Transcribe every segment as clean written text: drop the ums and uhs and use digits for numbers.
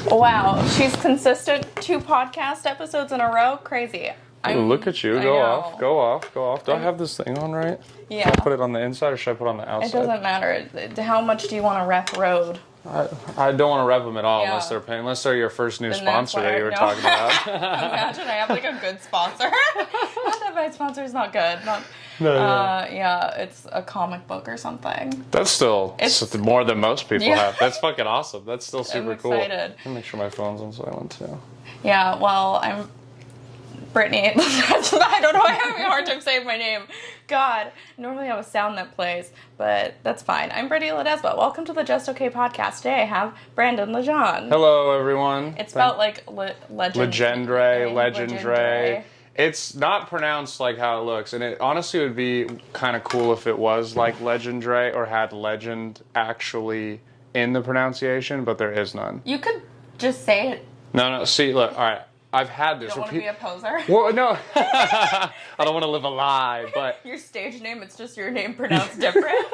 Wow, she's consistent 2 podcast episodes in a row. Crazy. Look at you. Go off. Do I have this thing on right? Yeah. Should I put it on the inside or should I put it on the outside? It doesn't matter. How much do you want to rep Rode? I don't want to rep them at all unless they're your first new sponsor that you were talking about. Imagine I have like a good sponsor. Not that my sponsor's not good. Yeah, it's a comic book or something. That's still more than most people have. That's fucking awesome. That's still super cool. I'm excited. I'll make sure my phone's on silent too. Yeah, well, I'm Brittany. I don't know. I'm having a hard time saying my name. God, normally I have a sound that plays, but that's fine. I'm Brittany Ledesma. Welcome to the Just Okay podcast. Today I have Brandon Legendre. Hello, everyone. It's spelled like Legendre. It's not pronounced like how it looks, and it honestly would be kind of cool if it was like Legendre or had legend actually in the pronunciation, but there is none. You could just say it. No. See, look. All right. I've had this. You don't want to be a poser? Well, no. I don't want to live a lie, but... Your stage name, it's just your name pronounced different?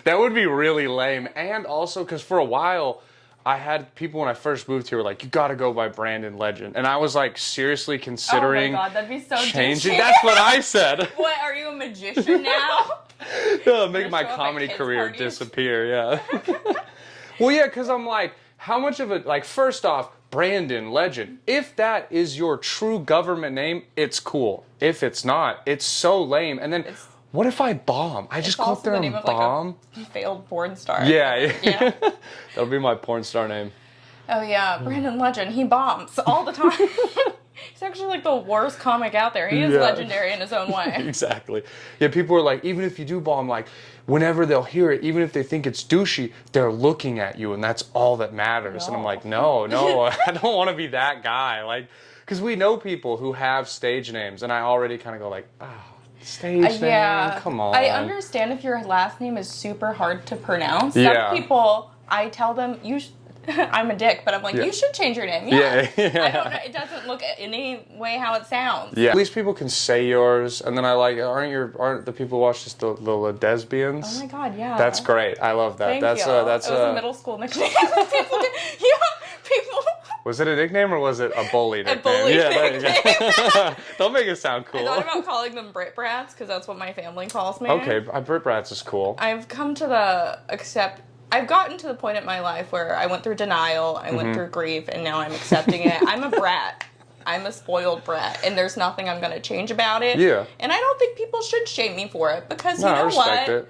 That would be really lame. And also, because for a while, I had people when I first moved here were like, you got to go by Brandon Legendre. And I was like, seriously considering... Oh my God, that'd be so changing. douchey. That's what I said. What, are you a magician now? No, make my comedy career disappear, yeah. Well, yeah, because I'm like, how much of it... Like, first off, Brandon Legendre. If that is your true government name, it's cool. If it's not, it's so lame. And then, what if I bomb? I just go up there and bomb. Like a failed porn star. Yeah. That'll be my porn star name. Oh yeah, Brandon Legendre. He bombs all the time. He's actually like the worst comic out there. He is legendary in his own way. Exactly. Yeah, people are like, even if you do bomb, like, whenever they'll hear it, even if they think it's douchey, they're looking at you, and that's all that matters. No. And I'm like, no, I don't want to be that guy. Like, because we know people who have stage names, and I already kind of go like, stage name, come on. I understand if your last name is super hard to pronounce. Yeah. Some people, I tell them, I'm a dick, but I'm like, you should change your name. Yeah. I don't know. It doesn't look any way how it sounds. Yeah. At least people can say yours, and then I like, aren't the people who watch this the lesbians? Oh my God, yeah. That's great. I love that. That's you. That's a middle school nickname. people. Was it a nickname or was it a bully nickname? A bully nickname. There you go. Don't make it sound cool. I thought about calling them Brit Brats because that's what my family calls me. Okay, Brit Brats is cool. I've gotten to the point in my life where I went through denial, I went through grief, and now I'm accepting it. I'm a brat. I'm a spoiled brat, and there's nothing I'm going to change about it. Yeah. And I don't think people should shame me for it, because you know I respect what? It.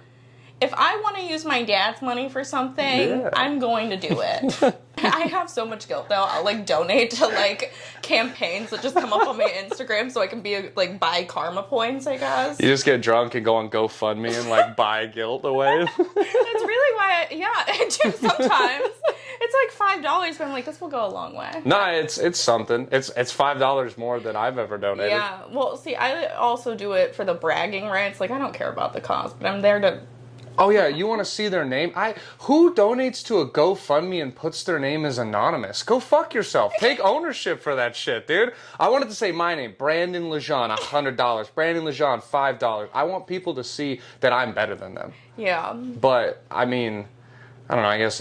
If I want to use my dad's money for something, I'm going to do it. I have so much guilt, though. I'll, like, donate to, like, campaigns that just come up on my Instagram so I can be, like, buy karma points, I guess. You just get drunk and go on GoFundMe and, like, buy guilt away. That's really why I do sometimes. It's like $5, but I'm like, this will go a long way. No, it's something. It's $5 more than I've ever donated. Yeah, well, see, I also do it for the bragging rights. Like, I don't care about the cause, but I'm there to... Oh yeah, you want to see their name? Who donates to a GoFundMe and puts their name as anonymous? Go fuck yourself. Take ownership for that shit, dude. I wanted to say my name, Brandon Legendre, $100. Brandon Legendre, $5. I want people to see that I'm better than them. Yeah. But I mean, I don't know. I guess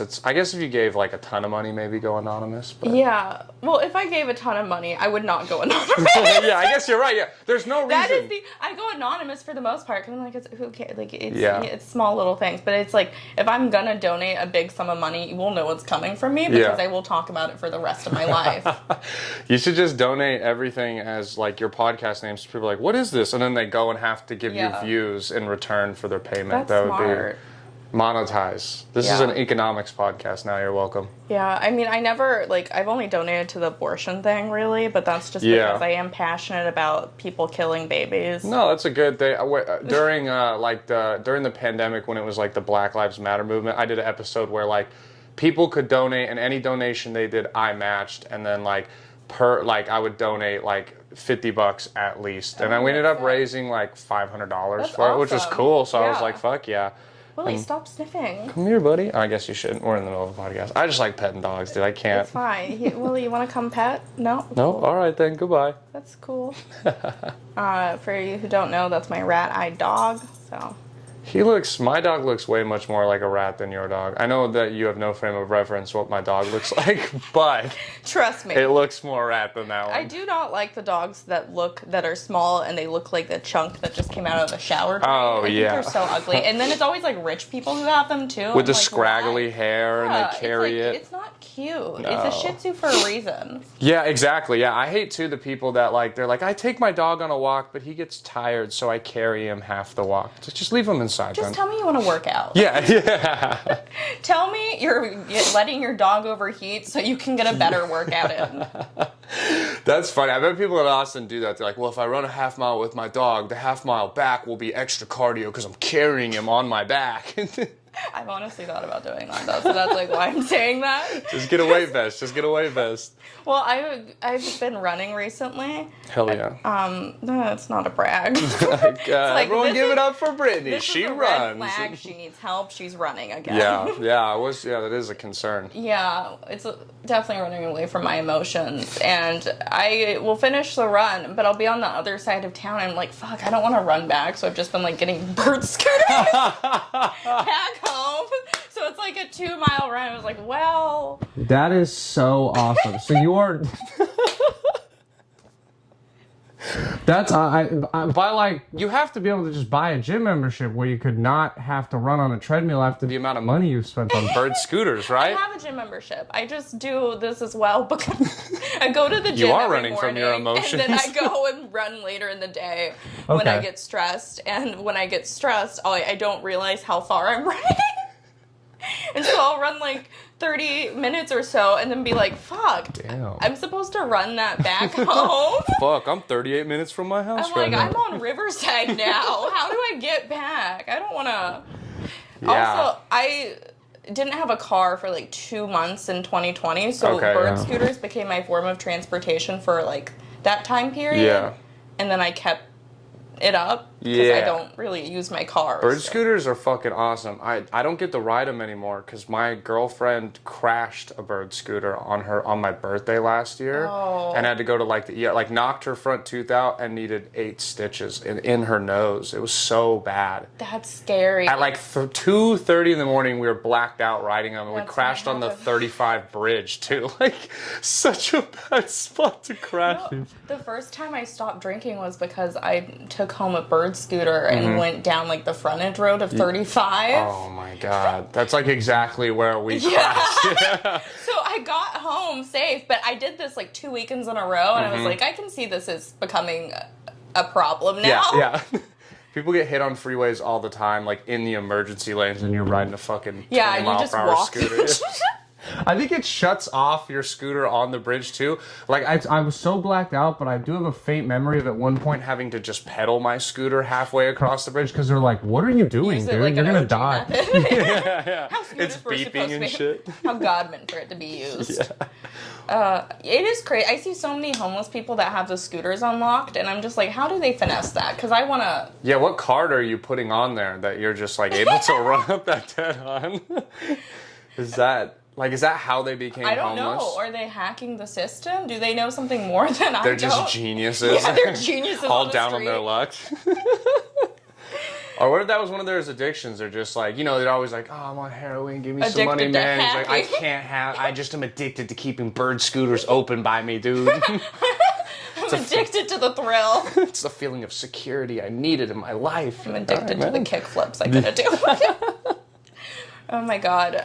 if you gave like a ton of money, maybe go anonymous. But. Yeah. Well, if I gave a ton of money, I would not go anonymous. Yeah, I guess you're right. Yeah, there's no reason. I go anonymous for the most part because I'm like, who cares? Like, it's small little things. But it's like, if I'm gonna donate a big sum of money, you will know it's coming from me because I will talk about it for the rest of my life. You should just donate everything as like your podcast names. People are like, what is this? And then they go and have to give you views in return for their payment. That would be monetize. This is an economics podcast now. You're welcome. Yeah, I mean, I've only donated to the abortion thing, really, but that's just because I am passionate about people killing babies. No, that's a good thing. During during the pandemic, when it was like the Black Lives Matter movement, I did an episode where like people could donate, and any donation they did, I matched, and then I would donate like $50 at least, and then we ended up raising like $500 for it, which was cool. So I was like, fuck yeah. Willie, stop sniffing. Come here, buddy. I guess you shouldn't. We're in the middle of a podcast. I just like petting dogs, dude. I can't. It's fine. Willie, you want to come pet? No? No? All right, then. Goodbye. That's cool. For you who don't know, that's my rat-eyed dog. So My dog looks way much more like a rat than your dog. I know that you have no frame of reference what my dog looks like, but trust me, it looks more rat than that one. I do not like the dogs that are small and they look like the chunk that just came out of the shower drain. Oh, I think yeah. they're so ugly. And then it's always like rich people who have them too. With the like, scraggly hair and they carry it. It's not cute. No. It's a Shih Tzu for a reason. Yeah, exactly. Yeah, I hate too the people that like they're like, I take my dog on a walk, but he gets tired, so I carry him half the walk. Just leave him inside. Just tell me you want to work out. Yeah. Tell me you're letting your dog overheat so you can get a better workout in. That's funny. I bet people in Austin do that. They're like, well, if I run a half mile with my dog, the half mile back will be extra cardio because I'm carrying him on my back. I've honestly thought about doing that, though, so that's like why I'm saying that. Just get a weight vest. Just get a weight vest. Well, I've been running recently. Hell yeah. No, it's not a brag. Like, everyone give it up for Brittany. She runs. Red flag. She needs help. She's running again. Yeah, that is a concern. Yeah, it's definitely running away from my emotions, and I will finish the run, but I'll be on the other side of town. And I'm like, fuck, I don't want to run back, so I've just been like getting bird scooters back home. So it's like a 2-mile run. I was like, well, that is so awesome. So you are. That's by like you have to be able to just buy a gym membership where you could not have to run on a treadmill after the amount of money you've spent on bird scooters, right? I have a gym membership. I just do this as well because I go to the gym. You are every running morning, from your emotions. And then I go and run later in the day when I get stressed. And when I get stressed, I don't realize how far I'm running. And so I'll run like 30 minutes or so and then be like, fuck, damn. I'm supposed to run that back home? Fuck, I'm 38 minutes from my house I'm right like, now. I'm on Riverside now. How do I get back? I don't want to. Yeah. Also, I didn't have a car for like 2 months in 2020, so bird scooters became my form of transportation for like that time period. Yeah. And then I kept it up because I don't really use my car. Bird scooters are fucking awesome. I don't get to ride them anymore because my girlfriend crashed a bird scooter on my birthday last year and had to go to knocked her front tooth out and needed 8 stitches in her nose. It was so bad. That's scary. At like 2:30 in the morning, we were blacked out riding them, and we crashed on the 35 bridge too. Like such a bad spot to crash. The first time I stopped drinking was because I took home a bird scooter and went down like the frontage road of 35. Oh my god, that's like exactly where we crashed. Yeah. So I got home safe, but I did this like 2 weekends in a row, and I was like, I can see this is becoming a problem now. Yeah. People get hit on freeways all the time, like in the emergency lanes, and you're riding a fucking 20-mile-per-hour scooter. I think it shuts off your scooter on the bridge too. Like I was so blacked out, but I do have a faint memory of at one point having to just pedal my scooter halfway across the bridge because they're like, "What are you doing, dude? Like you're gonna OG die." Yeah. It's beeping and shit. How God meant for it to be used. Yeah. It is crazy. I see so many homeless people that have the scooters unlocked, and I'm just like, how do they finesse that? Because I want to. Yeah, what card are you putting on there that you're just like able to run up that dead on? Is that how they became homeless? I don't know. Are they hacking the system? Do they know something more than I don't? They're just geniuses. Yeah, they're geniuses. All down on their luck. Or what if that was one of their addictions? They're just like, they're always like, oh, I'm on heroin, give me some money, man. He's like, I just am addicted to keeping bird scooters open by me, dude. I'm addicted to the thrill. It's a feeling of security I needed in my life. I'm addicted to the kickflips I gotta do. Oh my god.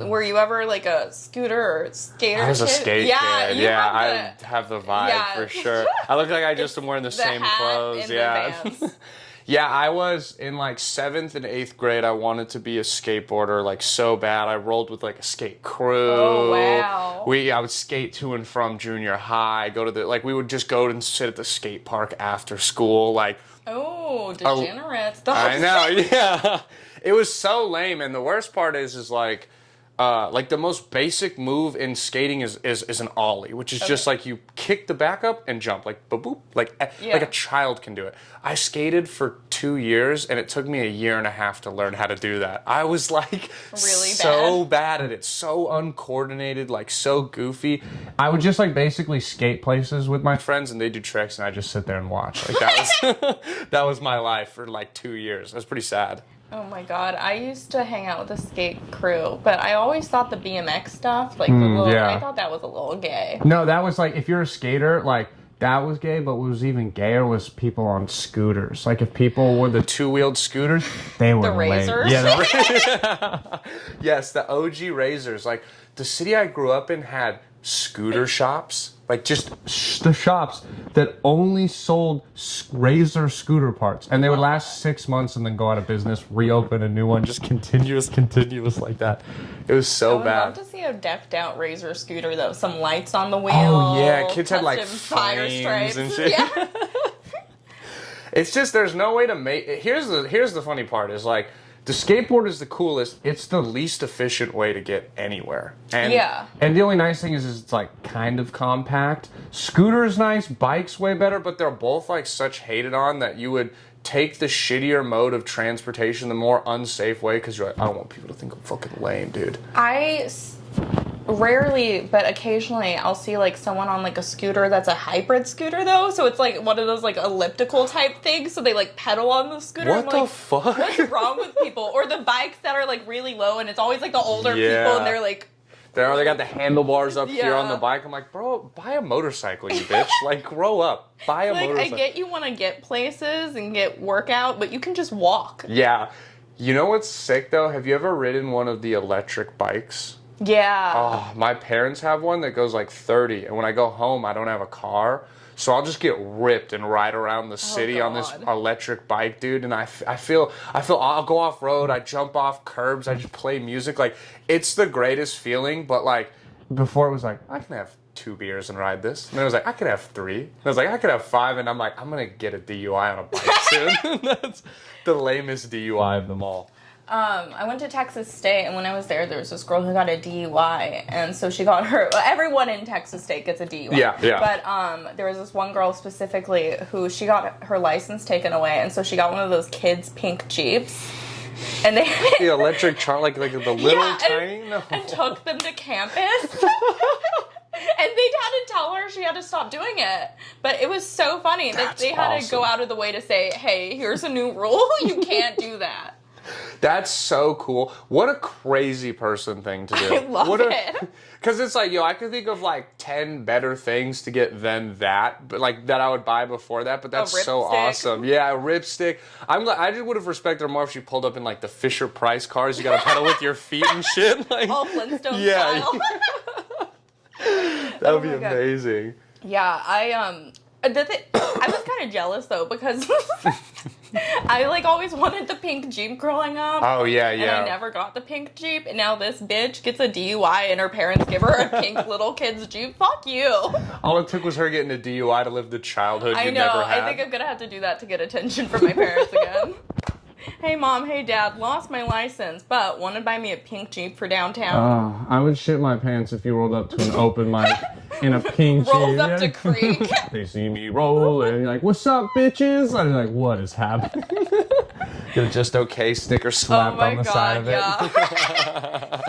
Were you ever like a scooter or skater I was a kid? skate kid. Yeah, I have the vibe for sure. I look like I just am wearing the same clothes. Yeah, I was in like 7th and 8th grade. I wanted to be a skateboarder like so bad. I rolled with like a skate crew. Oh wow. I would skate to and from junior high. We would just go and sit at the skate park after school. Like, oh, degenerate stuff. I know. Yeah, it was so lame. And the worst part is like the most basic move in skating is an ollie, which is just like you kick the back up and jump, like boop, like a child can do it. I skated for 2 years, and it took me a year and a half to learn how to do that. I was like really so bad at it, so uncoordinated, like so goofy. I would just like basically skate places with my Friends, and they do tricks, and I just sit there and watch. Like that was my life for like 2 years. It was pretty sad. Oh my god, I used to hang out with the skate crew, but I always thought the BMX stuff, like the little, yeah. I thought that was a little gay. No, that was like, if you're a skater, like, that was gay, but what was even gayer was people on scooters. Like, if people were the two-wheeled scooters, they were The lame. razors? Yeah, Yes, the OG razors. Like, the city I grew up in had scooter shops. Like, just the shops that only sold razor scooter parts, and they would last 6 months and then go out of business, reopen a new one, just continuous like that. it was so I would love bad. to see a decked out razor scooter though, some lights on the wheel. Oh yeah, kids had like custom fire flames stripes. and shit. Yeah. It's just there's no way to make. Here's the funny part is like the skateboard is the coolest. It's the least efficient way to get anywhere. And Yeah. And the only nice thing is it's like kind of compact. Scooter's nice, bike's way better, but they're both like such hated on that you would take the shittier mode of transportation, the more unsafe way, because you're like, I don't want people to think I'm fucking lame, dude. Rarely, but occasionally, I'll see like someone on like a scooter that's a hybrid scooter though. So it's like one of those like elliptical type things. So they like pedal on the scooter. What I'm the like, fuck? What's wrong with people? Or the bikes that are like really low, and it's always like the older Yeah. people, and they're like. They got the handlebars up here on the Yeah. bike. I'm like, bro, buy a motorcycle, you bitch. Like, grow up. Buy a Like, motorcycle. I get you want to get places and get workout, but you can just walk. Yeah. You know what's sick, though? Have you ever ridden one of the electric bikes? Yeah. Oh, my parents have one that goes like 30, and when I go home, I don't have a car, so I'll just get ripped and ride around the city on this God. electric bike, dude. And I feel I'll go off road, I jump off curbs, I just play music. Like, it's the greatest feeling. But like before, it was like I can have 2 beers and ride this, and then it was like I could have 3. And I was like I could have 5, and I'm like I'm gonna get a DUI on a bike soon. That's the lamest DUI of them all. I went to Texas State, and when I was there was this girl who got a DUI, and so she got her. Everyone in Texas State gets a DUI. Yeah. But there was this one girl specifically who she got her license taken away, and so she got one of those kids' pink Jeeps, and they The electric char, like the little tiny. and took them to campus. And they had to tell her she had to stop doing it. But it was so funny that That's they had to go awesome. out of the way to say, hey, here's a new rule. You can't do that. That's so cool. What a crazy person thing to do. I love it. Because it's like, yo, I could think of like 10 better things to get than that, but like that I would buy before that. But that's so ripstick. awesome. Yeah, a ripstick. I just would have respected her more if she pulled up in like the Fisher Price cars. You got to pedal with your feet and shit. Like, All Flintstone yeah, style. that would be my God. amazing. Yeah, I was kind of jealous though because I like always wanted the pink Jeep growing up. Oh yeah, And yeah. I never got the pink Jeep, and now this bitch gets a DUI, and her parents give her a pink little kid's Jeep. Fuck you. All it took was her getting a DUI to live the childhood I you know. never had. I think I'm gonna have to do that to get attention from my parents again. Hey mom, hey dad, lost my license, but want to buy me a pink Jeep for downtown. Oh, I would shit my pants if you rolled up to an open mic in a pink Rolls Jeep. up to Creek. They see me roll and you're like, "What's up, bitches?" I'm like, "What is happening?" Get a just okay sticker slapped Oh my on the God, side of it. yeah.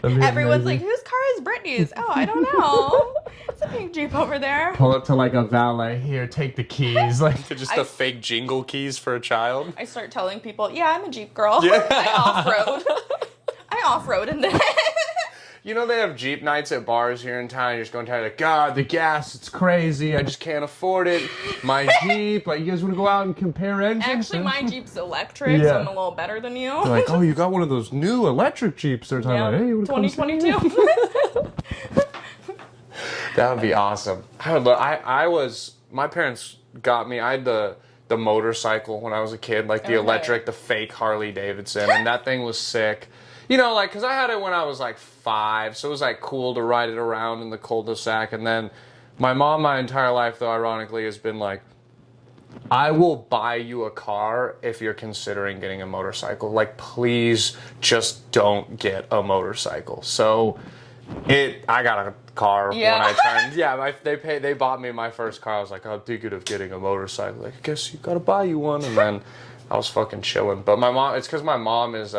That'd be Everyone's like, amazing. whose car is Brittany's? Oh, I don't know. It's a pink Jeep over there. Pull up to like a valet. Here, take the keys. Like, Just the fake jingle keys for a child. I start telling people, yeah, I'm a Jeep girl. Yeah. I off-road. I off-road in this. You know they have Jeep nights at bars here in town. You're just going to like, God, the gas, it's crazy. I just can't afford it. my Jeep. Like, you guys want to go out and compare engines? Actually, my Jeep's electric, so Yeah. I'm a little better than you. They're like, "Oh, you got one of those new electric Jeeps." They're talking Yeah, about, "Hey, you want to come see?" 2022. That would be awesome. My parents got me. I had the motorcycle when I was a kid, like the Okay. electric, the fake Harley Davidson, and that thing was sick. You know, like, because I had it when I was like 5, so it was like cool to ride it around in the cul-de-sac. And then my mom, my entire life, though, ironically, has been like, I will buy you a car if you're considering getting a motorcycle. Like, please just don't get a motorcycle. So I got a car Yeah. when I turned. Yeah, they bought me my first car. I was like, I'm thinking of getting a motorcycle. Like, I guess you gotta buy you one. And then I was fucking chilling. But my mom, it's because my mom is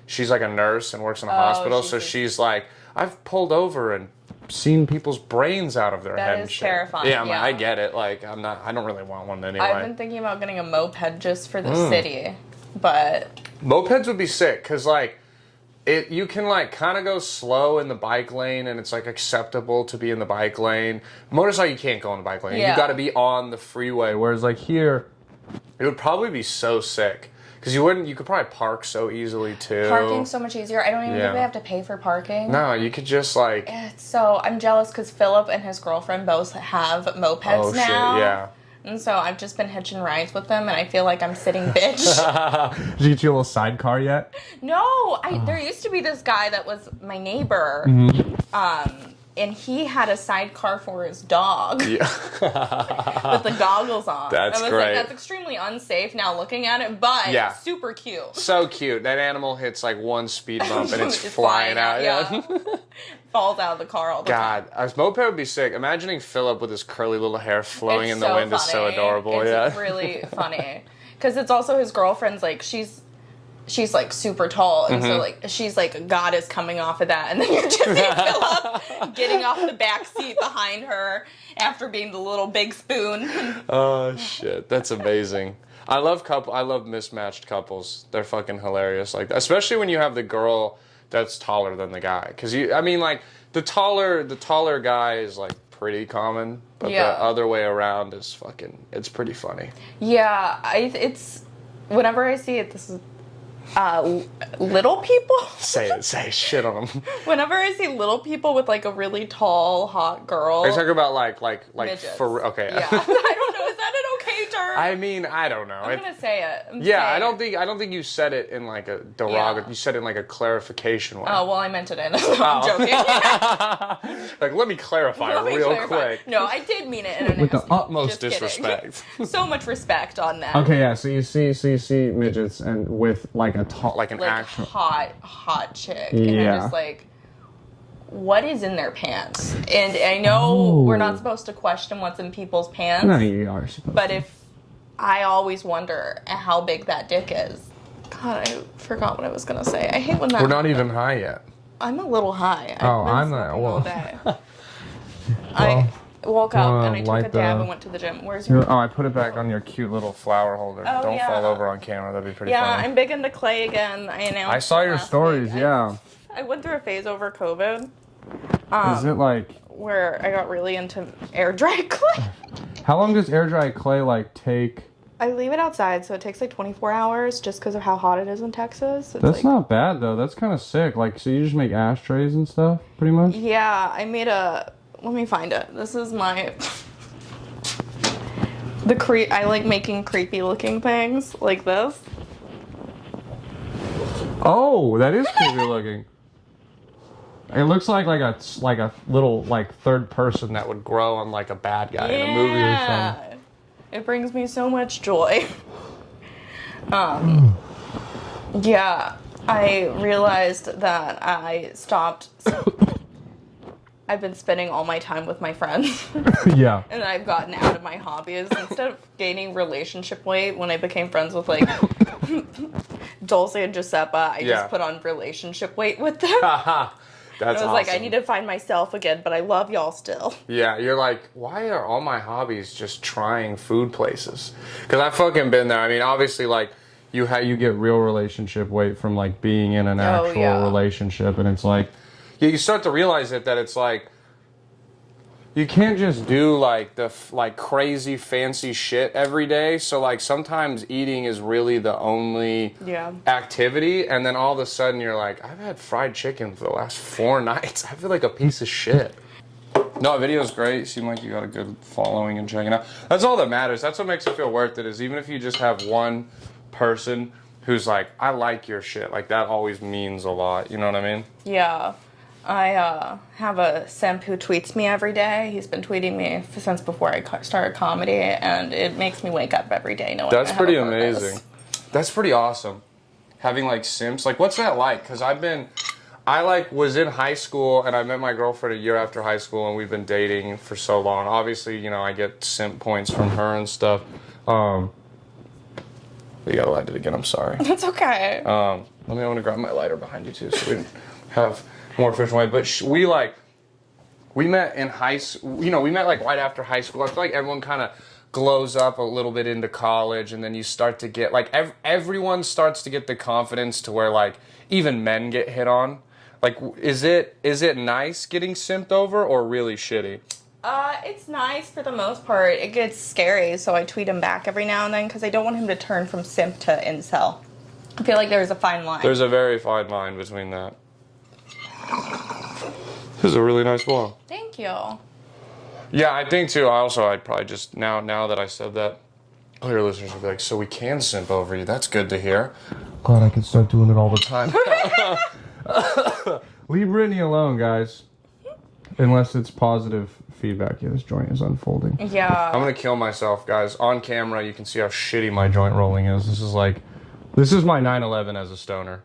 she's like a nurse and works in a hospital. So she's like, I've pulled over and seen people's brains out of their That head. is and shit. terrifying, Yeah, yeah. I get it. Like, I don't really want one anyway. I've been thinking about getting a moped just for the city, but Mopeds would be sick because like you can like kind of go slow in the bike lane and it's like acceptable to be in the bike lane. Motorcycle, you can't go in the bike lane. Yeah. You got to be on the freeway. Whereas like here, It would probably be so sick because you could probably park so easily too. Parking's so much easier. I don't even think we have to pay for parking. No, you could just like. So I'm jealous because Philip and his girlfriend both have mopeds now. Shit, yeah. And so I've just been hitching rides with them, and I feel like I'm sitting bitch. did you get your little sidecar yet? No, there used to be this guy that was my neighbor, and he had a sidecar for his dog Yeah. with the goggles on. That's I was great. like, that's extremely unsafe now looking at it, but Yeah. super cute. So cute. That animal hits like one speed bump and it's It's flying out. yeah. Falls out of the car all the time. God, a moped would be sick. Imagining Philip with his curly little hair flowing It's in the wind is so funny. adorable. It's Yeah. really funny because it's also his girlfriend's like she's like super tall and so like she's like God is coming off of that and then you're just seeing Philip getting off the back seat behind her after being the little big spoon. Oh shit, that's amazing. I love mismatched couples. They're fucking hilarious like that. Especially when you have the girl that's taller than the guy. Cause like the taller guy is like pretty common, but Yeah. the other way around is it's pretty funny. Yeah, it's whenever I see it, this is little people. Say shit on them. Whenever I see little people with like a really tall, hot girl. Are you talking about like midgets. for okay? Yeah, I don't know. Is that an okay term? I mean, I don't know. I'm gonna say it. I don't think you said it in like a derogatory. Yeah. You said it in like a clarification way. Oh well, I meant it in. I'm joking. Like, let me clarify Let me real clarify. quick. No, I did mean it in a With the nasty- Utmost just kidding. disrespect. So much respect on that. Okay, yeah. So you see midgets and with like a tall, Like an Like actual. hot chick, and Yeah. I'm just like, what is in their pants? And I know we're not supposed to question what's in people's pants, No, you are supposed. but I always wonder how big that dick is. God, I forgot what I was gonna say. I hate when that. We're not even high yet. I'm a little high. Oh, I've been I'm not- smoking all well. day. I woke up and I took light a dab the- and went to the gym. Where's your? Oh, I put it back on your cute little flower holder. Oh, Don't yeah. fall over on camera. That'd be pretty Yeah, funny. I'm big into clay again. I announced. I saw it your last stories. week. Yeah. I went through a phase over COVID Is it like? where I got really into air dry clay. How long does air dry clay like take? I leave it outside, so it takes like 24 hours just because of how hot it is in Texas. It's That's like, not bad though. That's kind of sick. Like, so you just make ashtrays and stuff, pretty much. Yeah, I made a. Let me find it. This is my. I like making creepy looking things like this. Oh, that is creepy looking. It looks like a little like third person that would grow on like a bad guy in a movie or something. It brings me so much joy. Yeah, I realized that I stopped. I've been spending all my time with my friends. Yeah. And I've gotten out of my hobbies. Instead of gaining relationship weight, when I became friends with like Dulce and Giuseppa, I Yeah. just put on relationship weight with them. Haha. That's I was awesome. like, I need to find myself again, but I love y'all still. Yeah, you're like, why are all my hobbies just trying food places? Because I've fucking been there. I mean, obviously, like, You get real relationship weight from like being in an actual yeah. relationship, and it's like yeah, you start to realize that it's like, you can't just do like like crazy fancy shit every day. So like sometimes eating is really the only Yeah. activity, and then all of a sudden you're like, I've had fried chicken for the last 4 nights. I feel like a piece of shit. No, video's great. You seem like you got a good following and checking out. That's all that matters. That's what makes it feel worth it. Is even if you just have one person who's like, I like your shit. Like that always means a lot. You know what I mean? Yeah. I have a simp who tweets me every day. He's been tweeting me since before I started comedy, and it makes me wake up every day knowing That's I have pretty a purpose. amazing. That's pretty awesome. Having like simps, like what's that like? Because I like was in high school and I met my girlfriend a year after high school and we've been dating for so long. Obviously, you know, I get simp points from her and stuff. You gotta light it again. I'm sorry. That's okay. I want to grab my lighter behind you too, so we have more efficient way. But we met in high school. You know, we met like right after high school. I feel like everyone kind of glows up a little bit into college, and then you start to get like everyone starts to get the confidence to where like even men get hit on. Like, is it nice getting simped over or really shitty? It's nice for the most part. It gets scary, so I tweet him back every now and then because I don't want him to turn from simp to incel. I feel like there's a fine line. There's a very fine line between that. This is a really nice wall. Thank you. Yeah, I think too. I'd probably just now that I said that, all your listeners will be like, so we can simp over you. That's good to hear. Glad I can start doing it all the time. Leave Brittany alone, guys. Unless it's positive feedback. Yeah, this joint is unfolding. Yeah. I'm gonna kill myself, guys. On camera, you can see how shitty my joint rolling is. This is my 9/11 as a stoner.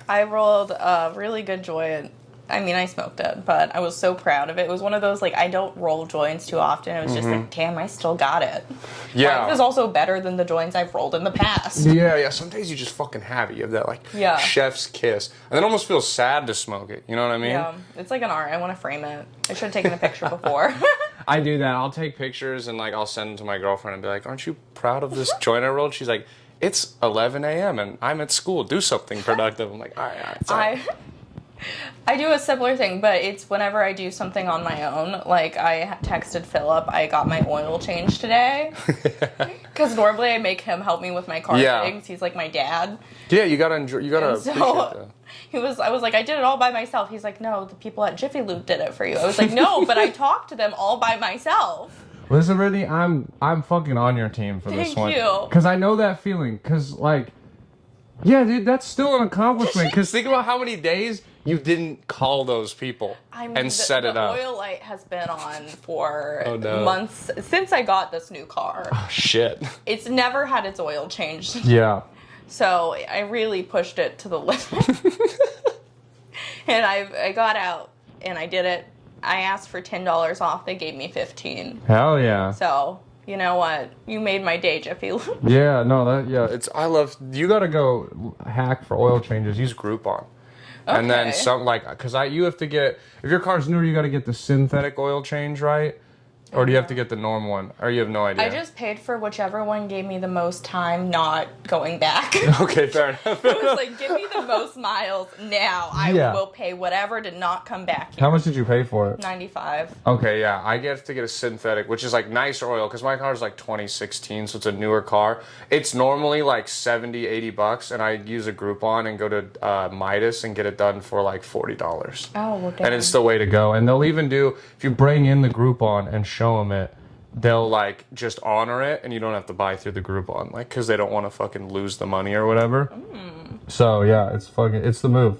I rolled a really good joint. I mean, I smoked it, but I was so proud of it. It was one of those, like, I don't roll joints too often. It was just like, damn, I still got it. Yeah. Life is also better than the joints I've rolled in the past. Yeah. Some days you just fucking have it. You have that, like, chef's kiss. And then it almost feels sad to smoke it. You know what I mean? Yeah. It's like an art. I want to frame it. I should have taken a picture before. I do that. I'll take pictures and, like, I'll send them to my girlfriend and be like, aren't you proud of this joint I rolled? She's like, it's 11 a.m. and I'm at school. Do something productive. I'm like, all right. I do a similar thing, but it's whenever I do something on my own. Like, I texted Philip, I got my oil changed today. Because normally I make him help me with my car things. He's like my dad. Yeah, you gotta appreciate that. I was like, I did it all by myself. He's like, no, the people at Jiffy Lube did it for you. I was like, no, but I talked to them all by myself. Listen, Brittany, I'm fucking on your team for this one. Thank you. Because I know that feeling. Because, like, yeah, dude, that's still an accomplishment. Because think about how many days you didn't call those people and set it up. The oil light has been on for months since I got this new car. Oh, shit. It's never had its oil changed. Yeah. So I really pushed it to the limit. And I got out and I did it. I asked for $10 off. They gave me $15. Hell yeah. So, you know what? You made my day, Jiffy Lube. Yeah, no, you gotta go Hack for oil changes. Use Groupon. Okay. And then you have to get, if your car's newer, you got to get the synthetic oil change, right? Or do you have to get the norm one? Or you have no idea? I just paid for whichever one gave me the most time not going back. Okay, fair enough. It was like, give me the most miles now. I will pay whatever to not come back here. How much did you pay for it? $95. Okay, yeah. I get to get a synthetic, which is like nicer oil, because my car is like 2016, so it's a newer car. It's normally like $70, $80, and I use a Groupon and go to Midas and get it done for like $40. Oh, well, damn. And it's the way to go. And they'll even do, if you bring in the Groupon and show them it, they'll like just honor it, and you don't have to buy through the Groupon, like, because they don't want to fucking lose the money or whatever. So yeah, it's the move.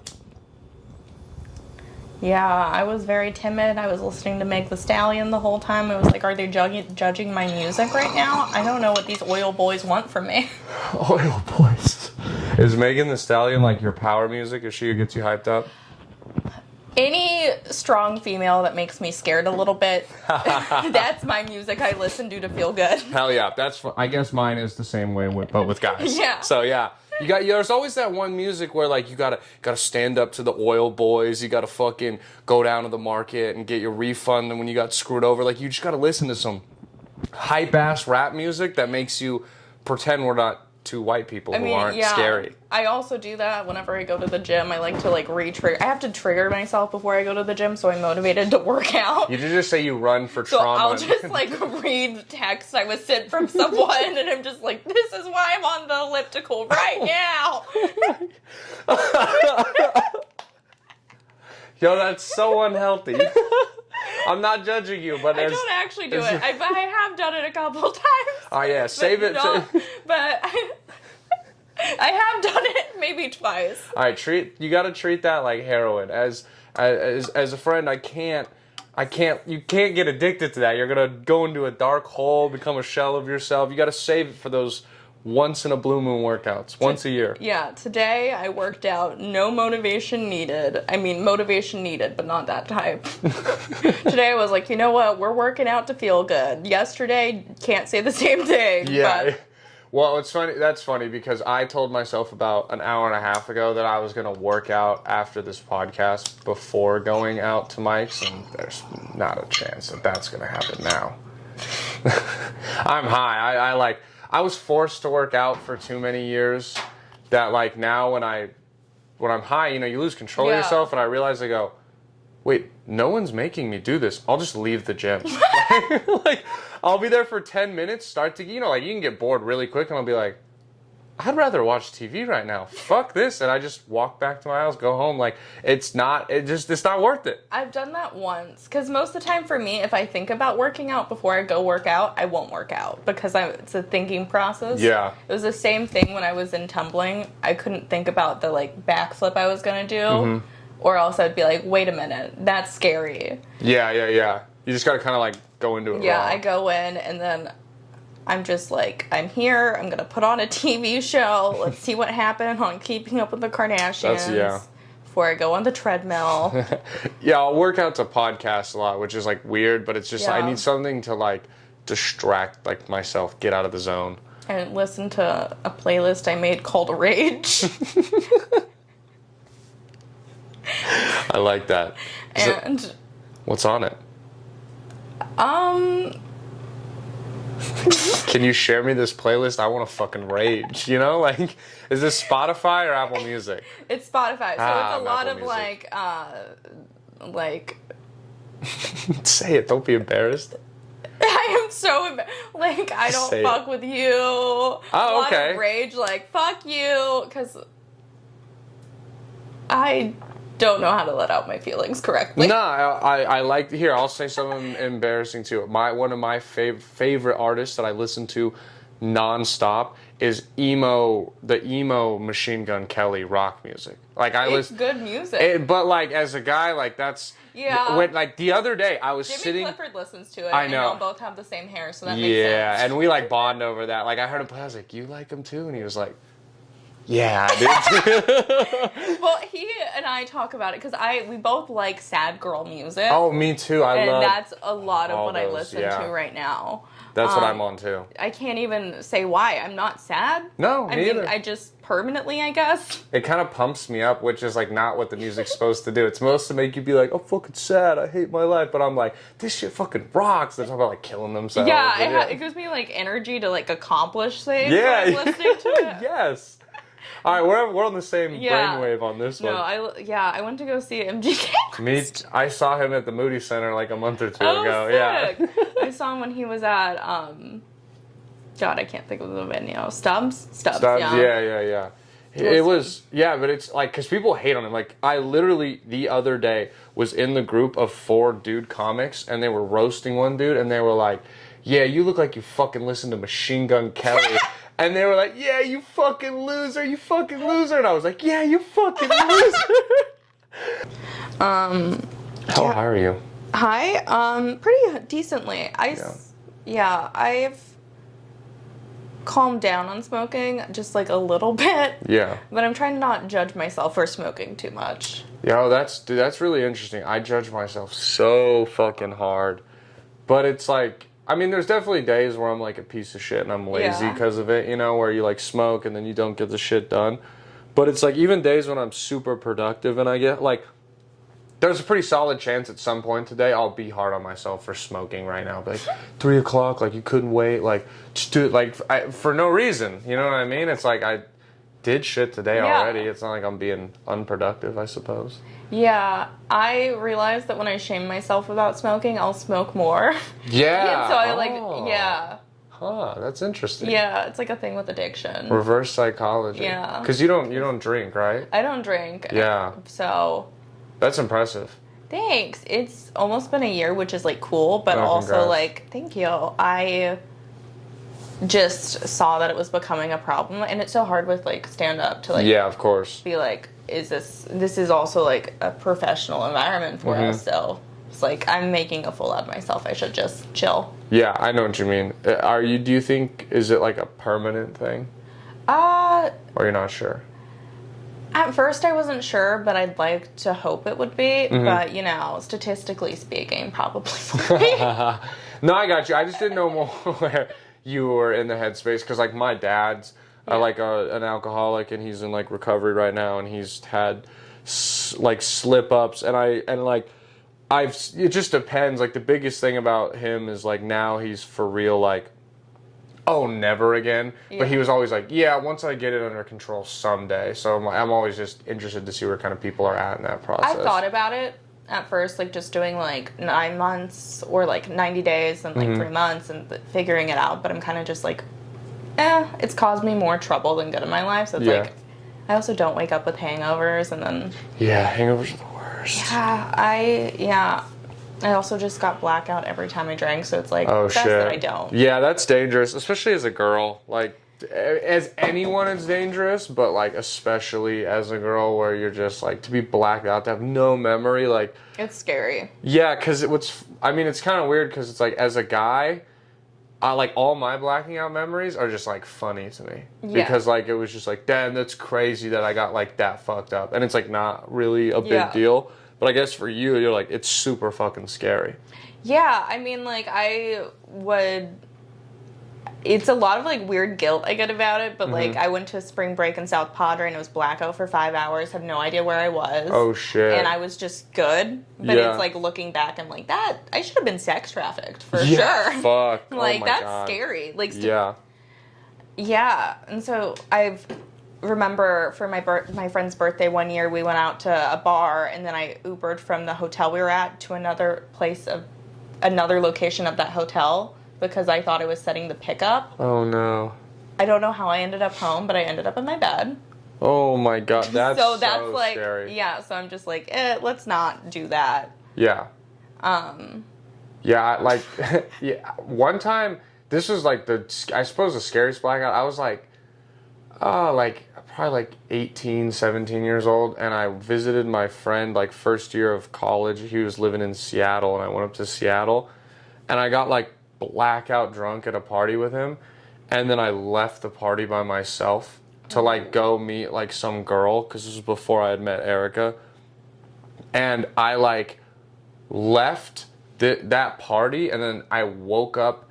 Yeah, I was very timid. I was listening to Meg the Stallion the whole time. I was like, are they judging my music right now? I don't know what these oil boys want from me. Oil boys. Is Megan the Stallion like your power music? Is she who gets you hyped up? Any strong female that makes me scared a little bit, that's my music I listen to feel good. Hell yeah, I guess mine is the same way, but with guys. Yeah. So yeah, there's always that one music where like you gotta stand up to the oil boys. You gotta fucking go down to the market and get your refund. And when you got screwed over, like you just gotta listen to some hype ass rap music that makes you pretend we're not two white people who aren't scary. I also do that whenever I go to the gym. I like to like re-trigger. I have to trigger myself before I go to the gym, so I'm motivated to work out. You did just say you run for So trauma. I'll just like read the text I was sent from someone, and I'm just like, this is why I'm on the elliptical right now. Yo, that's so unhealthy. I'm not judging you, but I don't actually do it. I have done it a couple times. Oh yeah, save it. But I have done it maybe twice. All right, you got to treat that like heroin. As a friend, you can't get addicted to that. You're gonna go into a dark hole, become a shell of yourself. You got to save it for those once in a blue moon workouts, once a year. Yeah, today I worked out, no motivation needed. I mean, motivation needed, but not that type. Today I was like, you know what, we're working out to feel good. Yesterday, can't say the same thing. Yeah. But well, it's funny. That's funny because I told myself about an hour and a half ago that I was going to work out after this podcast before going out to Mike's, and there's not a chance that that's going to happen now. I'm high. I was forced to work out for too many years that like now when I'm high, you know, you lose control of yourself, and I realize I go, wait, no one's making me do this. I'll just leave the gym. Like, I'll be there for 10 minutes, you know, like you can get bored really quick, and I'll be like, I'd rather watch TV right now. Fuck this. And I just walk back to my house, go home. Like, it's not worth it. I've done that once. Because most of the time for me, if I think about working out before I go work out, I won't work out. Because it's a thinking process. Yeah. It was the same thing when I was in tumbling. I couldn't think about the, like, backflip I was going to do. Mm-hmm. Or else I'd be like, wait a minute, that's scary. Yeah. You just got to kind of, like, go into it raw. I go in, and then I'm just like, I'm here, I'm gonna put on a TV show, let's see what happened on Keeping Up with the Kardashians before I go on the treadmill. Yeah, I'll work out to podcasts a lot, which is like weird, but it's just I need something to like distract like myself, get out of the zone. And listen to a playlist I made called Rage. I like that. And what's on it? Can you share me this playlist? I want to fucking rage, you know? Like, is this Spotify or Apple Music? It's Spotify, so it's a lot Apple of, like... Say it, don't be embarrassed. I am so like, I don't fuck with you. Oh, a lot okay. of rage, like, fuck you, because I don't know how to let out my feelings correctly. No, I like to hear. I'll say something embarrassing too. One of my favorite artists that I listen to nonstop is the emo Machine Gun Kelly rock music. Like it's good music. But like as a guy, like that's when like the other day I was Jimmy Clifford listens to it. I know. And both have the same hair, so that makes sense. Yeah, and we like bond over that. Like I heard him play, I was like, "You like him too?" And he was like, "Yeah, I do." Well, he and I talk about it because we both like sad girl music. Oh, me too. And that's a lot of what I listen to right now. That's what I'm on too. I can't even say why. I'm not sad. No, me either. I just permanently, I guess. It kind of pumps me up, which is like not what the music's supposed to do. It's supposed to make you be like, "Oh, fucking sad. I hate my life." But I'm like, this shit fucking rocks. They're talking about like killing themselves. Yeah, it gives me like energy to like accomplish things. Yeah, when I'm listening to it. Yes. All right, we're on the same brainwave on this one. No, I went to go see MGK. I saw him at the Moody Center like a month or two ago. Sick. Yeah. I saw him when he was at God, I can't think of the venue. Stubbs, yeah. It was, but it's like, because people hate on him. Like, I literally, the other day, was in the group of 4 dude comics, and they were roasting one dude, and they were like, yeah, you look like you fucking listen to Machine Gun Kelly. And they were like, yeah, you fucking loser, you fucking loser. And I was like, yeah, you fucking loser. How high are you? High? Pretty decently. I've calmed down on smoking just like a little bit. Yeah. But I'm trying to not judge myself for smoking too much. Yeah, that's really interesting. I judge myself so fucking hard. But it's like, I mean, there's definitely days where I'm like a piece of shit and I'm lazy because of it, you know, where you like smoke and then you don't get the shit done. But it's like even days when I'm super productive and I get like, there's a pretty solid chance at some point today I'll be hard on myself for smoking right now. Like 3 o'clock, like you couldn't wait, like just do it like for no reason. You know what I mean? It's like I did shit today already. It's not like I'm being unproductive, I suppose. Yeah, I realized that when I shame myself about smoking, I'll smoke more. Yeah. And so I Huh, that's interesting. Yeah, it's like a thing with addiction. Reverse psychology. Yeah. Because you don't drink, right? I don't drink. Yeah. So. That's impressive. Thanks. It's almost been a year, which is like cool, but also congrats. like, thank you. I just saw that it was becoming a problem, and it's so hard with like stand up to like. Yeah, of course. Be like, this is also like a professional environment for us, so it's like I'm making a fool out of myself. I should just chill. Yeah, I know what you mean. Do you think, is it like a permanent thing? Or you're not sure? At first I wasn't sure, but I'd like to hope it would be, but you know, statistically speaking, probably would be. No, I got you. I just didn't know more where you were in the headspace, because like my dad's like an alcoholic, and he's in like recovery right now, and he's had like slip ups, and it just depends. Like the biggest thing about him is like now he's for real like, oh, never again. Yeah. But he was always like, yeah, once I get it under control someday. So I'm always just interested to see where kind of people are at in that process. I thought about it at first, like just doing like 9 months or like 90 days and like 3 months and figuring it out. But I'm kind of just like, it's caused me more trouble than good in my life. So it's like, I also don't wake up with hangovers and then. Yeah, hangovers are the worst. I also just got blackout every time I drank, so it's like, Oh, best shit. that I don't. Yeah, that's dangerous, especially as a girl. Like, as anyone, it's dangerous, but, like, especially as a girl where you're just, like, to be blacked out, to have no memory, like... It's scary. Yeah, because it's kind of weird, because it's, like, as a guy, like, all my blacking out memories are just, like, funny to me. Yeah. Because, like, it was just, like, damn, that's crazy that I got, like, that fucked up. And it's, like, not really a big deal. But I guess for you, you're like, it's super fucking scary. Yeah, I mean, like, it's a lot of, like, weird guilt I get about it, but, like, I went to spring break in South Padre, and it was blackout for 5 hours, had no idea where I was. Oh, shit. And I was just good, but it's, like, looking back, I'm like, I should have been sex trafficked, for sure. Fuck. Like, oh my that's God. scary. Like, Yeah, and so remember for my friend's birthday one year, we went out to a bar, and then I Ubered from the hotel we were at to another location of that hotel because I thought I was setting the pickup. Oh no. I don't know how I ended up home, but I ended up in my bed. Oh my God, that's so like scary. Yeah, so I'm just like, let's not do that. Yeah. Yeah, like one time, this was like I suppose the scariest blackout. I was like, probably like 18, 17 years old, and I visited my friend like first year of college. He was living in Seattle, and I went up to Seattle, and I got like blackout drunk at a party with him, and then I left the party by myself to like go meet like some girl, because this was before I had met Erica, and I like left that party, and then I woke up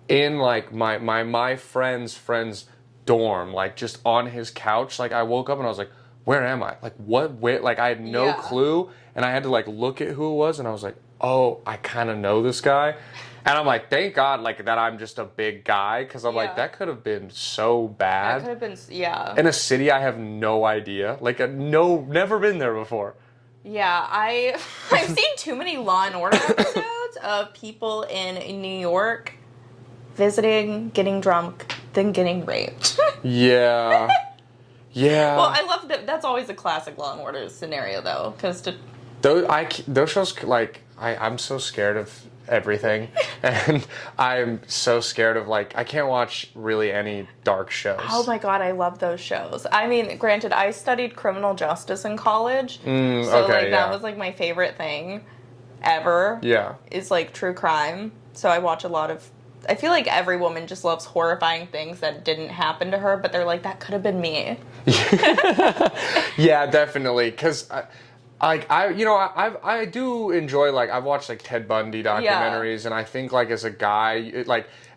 in like my friend's dorm, like just on his couch. Like I woke up and I was like, where am I? Like what? Where? Like I had no clue, and I had to like look at who it was, and I was like, oh, I kind of know this guy. And I'm like, thank God, like that I'm just a big guy, because I'm like, that could have been so bad. That could have been, in a city I have no idea, like never been there before. Yeah, I've seen too many Law and Order episodes of people in New York visiting, getting drunk, then getting raped. Yeah. Well, I love that. That's always a classic Law and Order scenario, though, because those shows, like I'm so scared of everything, and I'm so scared of like I can't watch really any dark shows. Oh my God, I love those shows. I mean, granted, I studied criminal justice in college, so that was like my favorite thing ever. Yeah, is like true crime. So I watch a lot of. I feel like every woman just loves horrifying things that didn't happen to her, but they're like, that could have been me. Yeah, definitely, because. I do enjoy, like, I've watched, like, Ted Bundy documentaries, and I think, like, as a guy,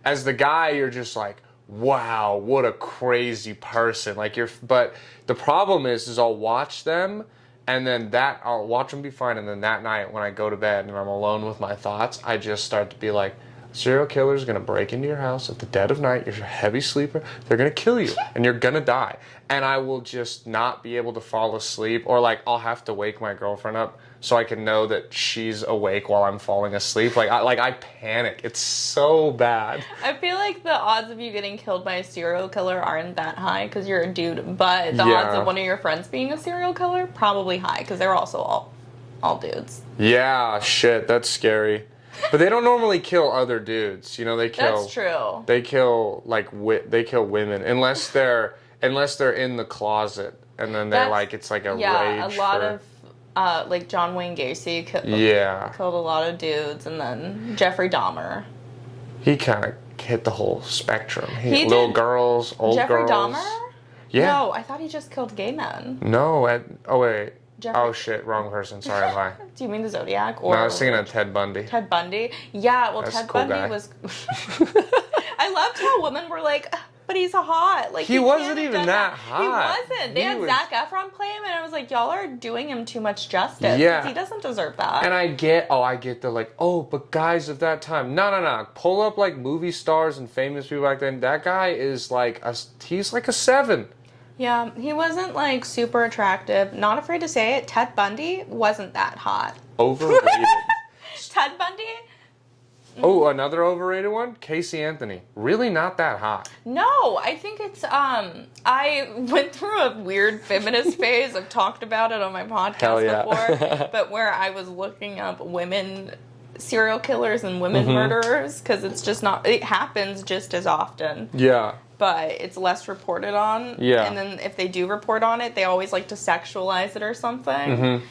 as the guy, you're just like, wow, what a crazy person. Like, but the problem is I'll watch them, and then I'll watch them be fine, and then that night when I go to bed and I'm alone with my thoughts, I just start to be like, serial killer's gonna break into your house at the dead of night, you're a heavy sleeper, they're gonna kill you, and you're gonna die. And I will just not be able to fall asleep, or like I'll have to wake my girlfriend up so I can know that she's awake while I'm falling asleep. Like I panic. It's so bad. I feel like the odds of you getting killed by a serial killer aren't that high because you're a dude, but the odds of one of your friends being a serial killer, probably high because they're also all dudes. Yeah, shit, that's scary. But they don't normally kill other dudes, you know. They kill. That's true. They kill they kill women unless they're in the closet, and then they're like it's like a rage. A lot of like John Wayne Gacy killed a lot of dudes, and then Jeffrey Dahmer. He kind of hit the whole spectrum. Little girls, old Jeffrey girls. Jeffrey Dahmer? Yeah. No, I thought he just killed gay men. No, wait. Jeffrey. Oh shit, wrong person. Sorry, I'm high. Do you mean the Zodiac? No, I was thinking of Ted Bundy. Ted Bundy? Yeah, well, That's Ted a cool Bundy guy. was... I loved how women were like, but but he's hot. Like He wasn't can't have even done that hot. He wasn't. They He had was- Zac Efron play him, and I was like, y'all are doing him too much justice. Yeah. 'Cause he doesn't deserve that. And I get the like, oh, but guys of that time. No. Pull up like movie stars and famous people back then. That guy is like he's like a 7. Yeah, he wasn't like super attractive. Not afraid to say it. Ted Bundy wasn't that hot. Overrated. Ted Bundy? Oh, another overrated one? Casey Anthony. Really not that hot. No, I think it's I went through a weird feminist phase. I've talked about it on my podcast Hell yeah. before, but where I was looking up women serial killers and women murderers because it's just not it happens just as often. Yeah. But it's less reported on. Yeah. And then if they do report on it, they always like to sexualize it or something.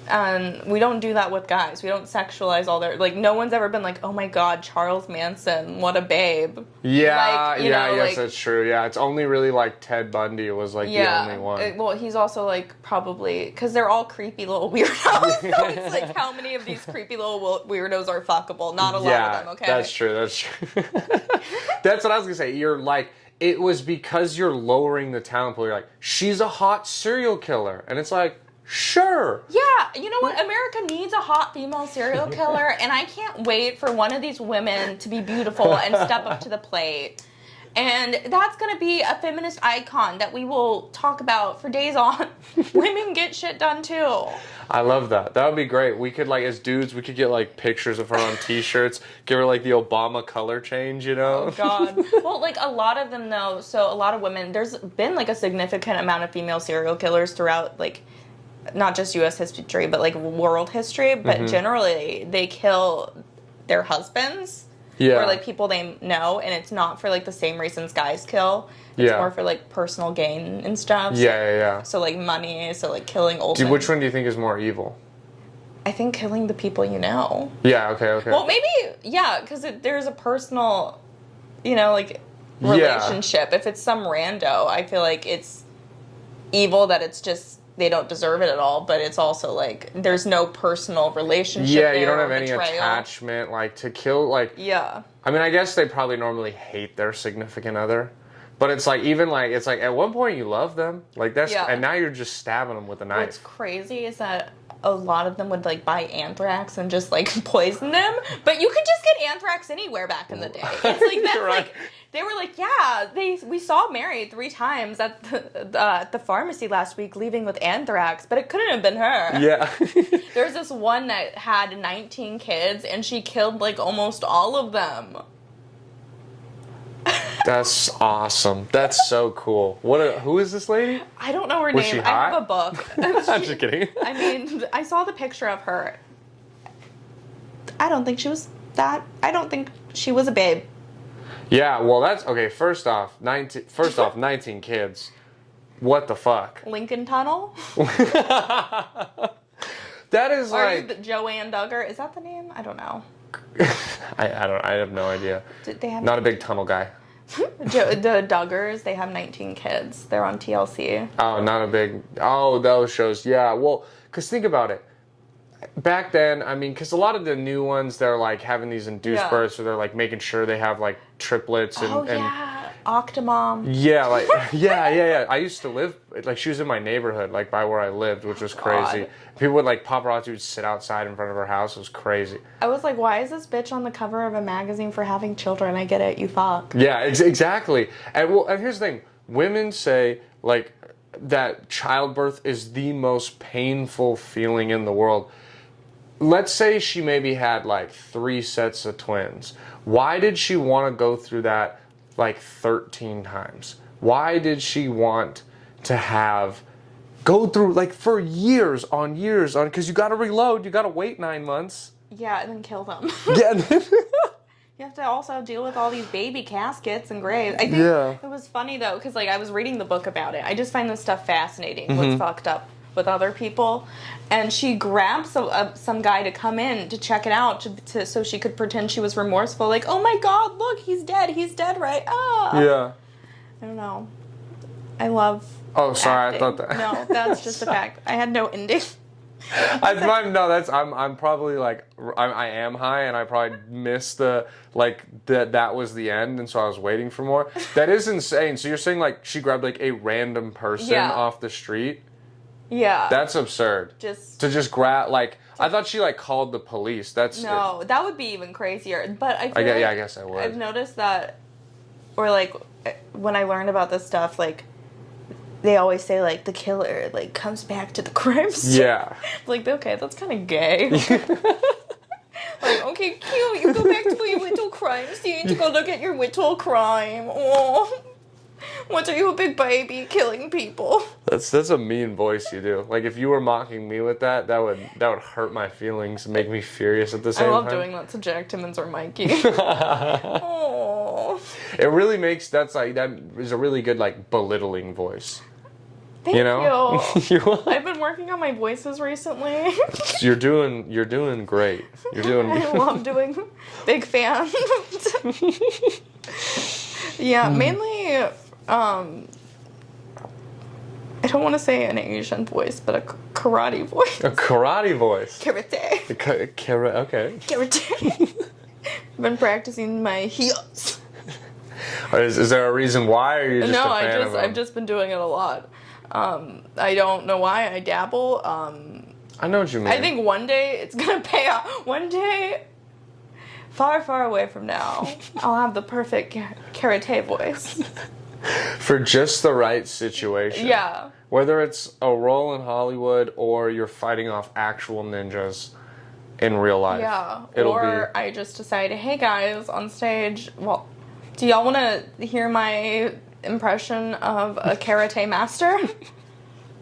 And we don't do that with guys. We don't sexualize all their... Like, no one's ever been like, oh my god, Charles Manson, what a babe. Yeah, Like, you know, yes, like- that's true. Yeah, it's only really like Ted Bundy was like the only one. Well, he's also like probably... Because they're all creepy little weirdos. So it's like, how many of these creepy little weirdos are fuckable? Not a lot of them, okay? That's true. That's true. That's what I was gonna say. You're like, it was because you're lowering the talent pool. You're like, she's a hot serial killer, and it's like, sure. Yeah, you know what? America needs a hot female serial killer, and I can't wait for one of these women to be beautiful and step up to the plate. And that's going to be a feminist icon that we will talk about for days on. Women get shit done too. I love that. That would be great. We could, like, as dudes, we could get, like, pictures of her on T-shirts, give her, like, the Obama color change, you know? Oh, God. Well, like, a lot of them, though, so a lot of women, there's been, like, a significant amount of female serial killers throughout, like, not just U.S. history, but, like, world history. But generally, they kill their husbands. Yeah. Or, like, people they know, and it's not for, like, the same reasons guys kill. It's Yeah. more for, like, personal gain and stuff. Yeah. So, like, money, so, like, killing old Dude, men. which one do you think is more evil? I think killing the people you know. Yeah, okay. Well, maybe, yeah, because there's a personal, you know, like, Yeah. relationship. If it's some rando, I feel like it's evil that it's just, they don't deserve it at all, but it's also, like, there's no personal relationship Yeah, there you don't or have any betrayal. attachment, like, to kill, like... Yeah. I mean, I guess they probably normally hate their significant other. But it's like, even like, it's like, at one point you love them. Like, that's... Yeah. And now you're just stabbing them with a What's knife. crazy is that a lot of them would, like, buy anthrax and just, like, poison them. But you could just get anthrax anywhere back in the day. It's like, that's, Right. like... They were like, yeah, we saw Mary 3 times at the pharmacy last week leaving with anthrax, but it couldn't have been her. Yeah. There's this one that had 19 kids, and she killed, like, almost all of them. That's awesome. That's so cool. Who is this lady? I don't know her Was name. she I have hot? a book. I'm just kidding. I mean, I saw the picture of her. I don't think she was that. I don't think she was a babe. Yeah, well, that's... Okay, first off, 19 kids. What the fuck? Lincoln Tunnel? That is Or like... Joanne Duggar? Is that the name? I don't know. I have no idea. Did they have Not a big tunnel guy. the Duggars? They have 19 kids. They're on TLC. Oh, not a big... Oh, those shows. Yeah, well, because think about it. Back then, I mean, because a lot of the new ones, they're like having these induced Yeah. births, or they're like making sure they have like triplets and... Oh, yeah. Octomom. Yeah, like, yeah. I used to live, like, she was in my neighborhood, like, by where I lived, which was crazy. God. People would, like, paparazzi would sit outside in front of her house. It was crazy. I was like, why is this bitch on the cover of a magazine for having children? I get it. You fuck. Yeah, exactly. And, well, and here's the thing. Women say, like, that childbirth is the most painful feeling in the world. Let's say she maybe had, like, 3 sets of twins. Why did she want to go through that, like, 13 times? Why did she want to go through, like, for years on, because you got to reload, you got to wait 9 months. Yeah, and then kill them. Yeah. You have to also deal with all these baby caskets and graves. I think Yeah. it was funny, though, because, like, I was reading the book about it. I just find this stuff fascinating, Mm-hmm. what's fucked up with other people. And she grabbed some guy to come in to check it out so she could pretend she was remorseful. Like, oh, my God, look, he's dead, right? Ah. Yeah. I don't know. I love Oh, sorry, acting. I thought that. No, that's just a fact. I had no ending. I'm probably like I am high, and I probably missed the like that was the end, and so I was waiting for more. That is insane. So you're saying like she grabbed like a random person off the street? Yeah. That's absurd. To just grab like I thought she like called the police. That would be even crazier. But I guess I would. I've noticed that, or like when I learned about this stuff, like they always say like the killer like comes back to the crime scene. Yeah. Like, okay, that's kind of gay. Like, okay, cute. You go back to your little crime scene to go look at your little crime. Oh, what are you, a big baby killing people? That's a mean voice you do. Like if you were mocking me with that would hurt my feelings and make me furious at the same time. I love doing that to Jack Timmons or Mikey. Oh. It really makes that is a really good like belittling voice. Thank you. I've been working on my voices recently. You're doing great. I love doing big fan. Yeah, mainly I don't want to say an Asian voice, but a karate voice. A karate voice. Karate. Okay. Karate. I've been practicing my heels. Is there a reason why, or are you just a fan of them? I've just been doing it a lot. I don't know why. I dabble. I know what you mean. I think one day it's gonna pay off. One day, far, far away from now, I'll have the perfect karate voice. For just the right situation. Yeah. Whether it's a role in Hollywood or you're fighting off actual ninjas in real life. Yeah. I just decide, hey guys, on stage, well, do y'all want to hear my impression of a karate master?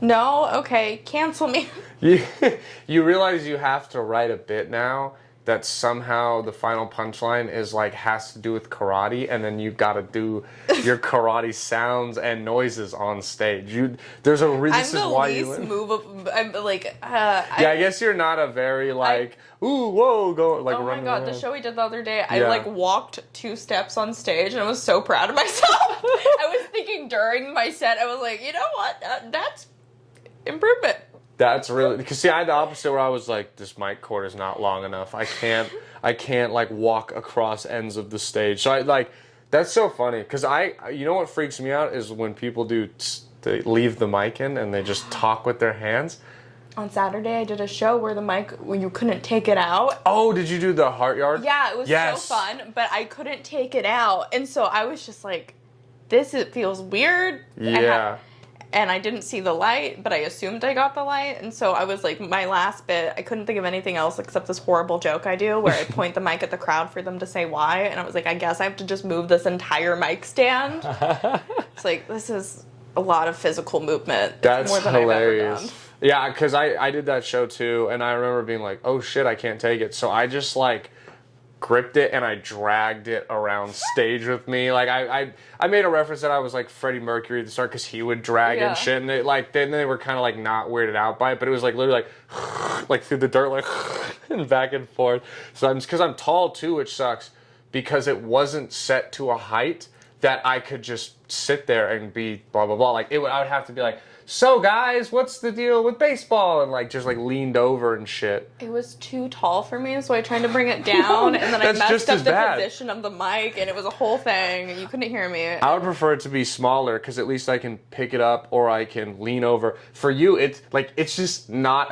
No? Okay, cancel me. You realize you have to write a bit now that somehow the final punchline is like has to do with karate, and then you got to do your karate sounds and noises on stage. There's a reason. I'm the least movable. I'm like. I guess you're not a very like. Ooh, whoa, go like. Oh my god, the show we did the other day, I Yeah. like walked 2 steps on stage, and I was so proud of myself. I was thinking during my set, I was like, you know what? That's improvement. That's really because see, I had the opposite where I was like, this mic cord is not long enough. I can't like walk across ends of the stage. So I like that's so funny because you know what freaks me out is when people they leave the mic in and they just talk with their hands. On Saturday, I did a show where you couldn't take it out. Oh, did you do the heart yard? Yeah, it was so fun, but I couldn't take it out, and so I was just like, it feels weird. Yeah. And I didn't see the light, but I assumed I got the light. And so I was like, my last bit, I couldn't think of anything else except this horrible joke I do where I point the mic at the crowd for them to say why. And I was like, I guess I have to just move this entire mic stand. It's like, this is a lot of physical movement. That's more than hilarious. I've ever done. Yeah, because I did that show too, and I remember being like, oh shit, I can't take it. So I just like gripped it and I dragged it around stage with me. Like I made a reference that I was like Freddie Mercury at the start because he would drag and shit, and then they were kind of like not weirded out by it, but it was like literally like through the dirt like and back and forth. So because I'm tall too, which sucks because it wasn't set to a height that I could just sit there and be blah blah blah. Like I would have to be like, so guys, what's the deal with baseball? And like just like leaned over and shit. It was too tall for me, so I tried to bring it down, and then I messed up the position of the mic, and it was a whole thing. You couldn't hear me. I would prefer it to be smaller because at least I can pick it up or I can lean over. For you, it's just not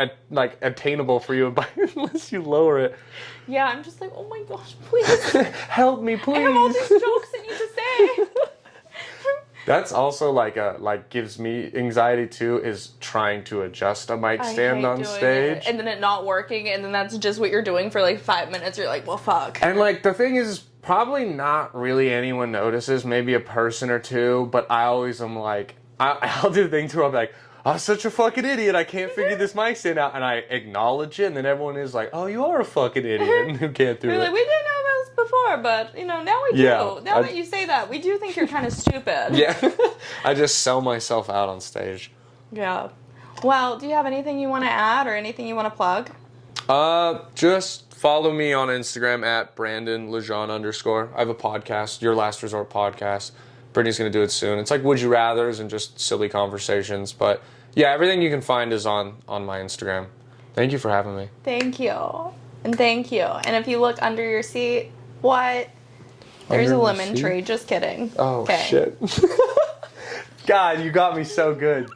attainable for you unless you lower it. Yeah, I'm just like, oh my gosh, please help me, please. I have all these jokes I need to say. That's also gives me anxiety too, is trying to adjust a mic stand on stage. And then it not working, and then that's just what you're doing for like 5 minutes. You're like, well, fuck. And like the thing is, probably not really anyone notices, maybe a person or two, but I always am like, I'll do the thing too, I'm like, I'm such a fucking idiot, I can't figure this mic stand out, and I acknowledge it, and then everyone is like, oh, you are a fucking idiot who can't do it. Like, we didn't know this before, but, now we do. Now that you say that, we do think you're kind of stupid. Yeah. I just sell myself out on stage. Yeah. Well, do you have anything you want to add or anything you want to plug? Just follow me on Instagram at Brandon Legendre_. I have a podcast, Your Last Resort podcast. Brittany's going to do it soon. It's like Would You Rathers and just silly conversations. But yeah, everything you can find is on my Instagram. Thank you for having me. Thank you. And thank you. And if you look under your seat, what? There's Under a the lemon seat? tree. Just kidding. Oh, Okay. shit. God, you got me so good.